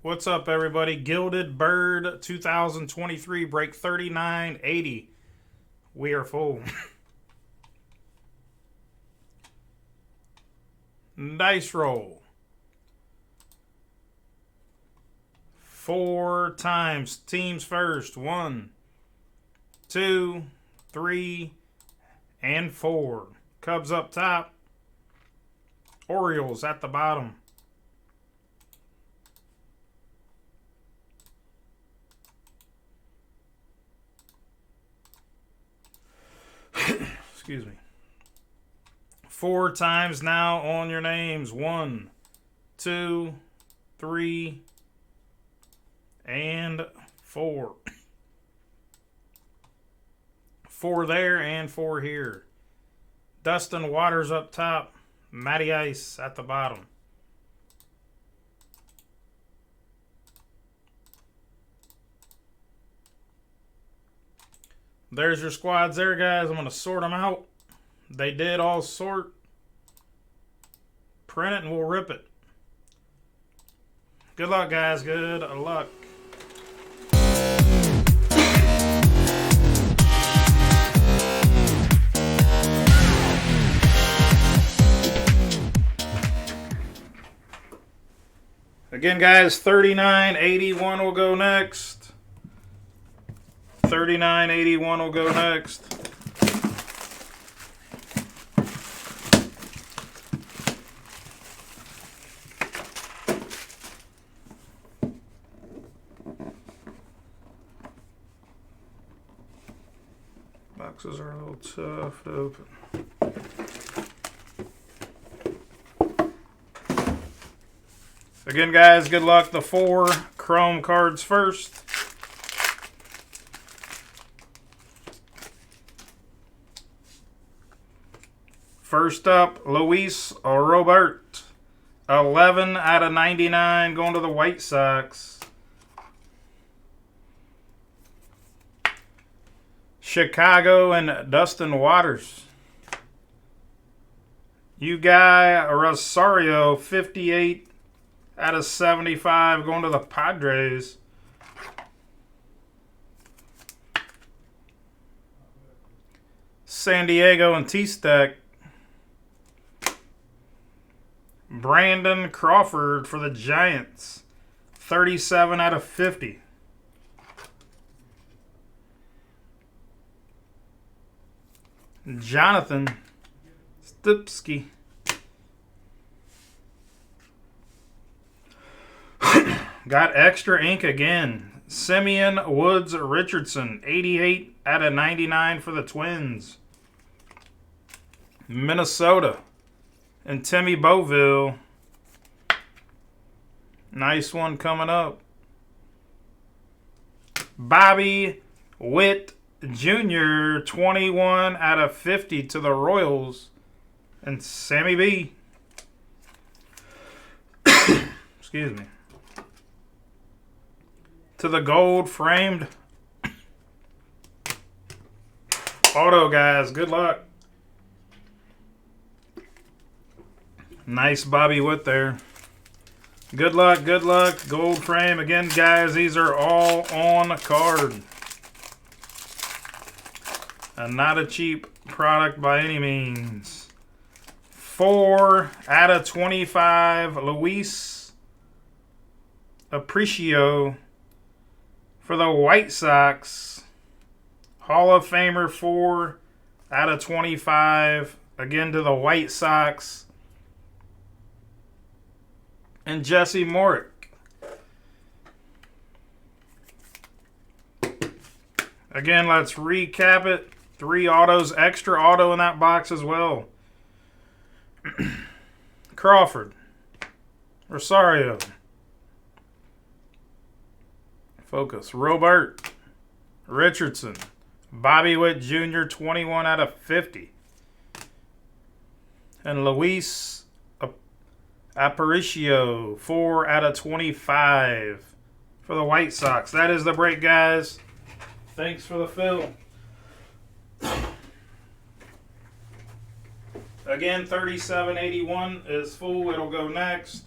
What's up, everybody? Gilded Bird 2023 break 3980. We are full. Dice roll. 4 times. Teams first. 1, 2, 3, and 4. Cubs up top. Orioles at the bottom. Excuse me. 4 times now on your names. 1, 2, 3, and 4. 4 there and 4 here. Dustin Waters up top. Matty Ice at the bottom. There's your squads there, guys. I'm going to sort them out. They did all sort. Print it and we'll rip it. Good luck, guys. Good luck. Again, guys, 3981 will go next. 3981 will go next. Boxes are a little tough to open. Again, guys, good luck. The 4 chrome cards first. First up, Luis Robert. 11 out of 99 going to the White Sox. Chicago and Dustin Waters. You guy Rosario, 58 out of 75 going to the Padres. San Diego and T-Stack. Brandon Crawford for the Giants. 37 out of 50. Jonathan Stupski. Got extra ink again. Simeon Woods Richardson. 88 out of 99 for the Twins. Minnesota. And Timmy Boville. Nice one coming up. Bobby Witt Jr. 21 out of 50 to the Royals. And Sammy B. Excuse me. To the gold framed auto, guys. Good luck. Nice Bobby Witt there. Good luck, good luck. Gold frame. Again, guys, these are all on card. And not a cheap product by any means. 4 out of 25. Luis Aparicio for the White Sox. Hall of Famer, 4 out of 25. Again to the White Sox. And Jesse Morick. Again, let's recap it. 3 autos, extra auto in that box as well. Crawford. Rosario. Focus. Robert. Richardson. Bobby Witt Jr. 21 out of 50. And Luis Aparicio, 4 out of 25 for the White Sox. That is the break, guys. Thanks for the fill. Again, 3781 is full. It'll go next.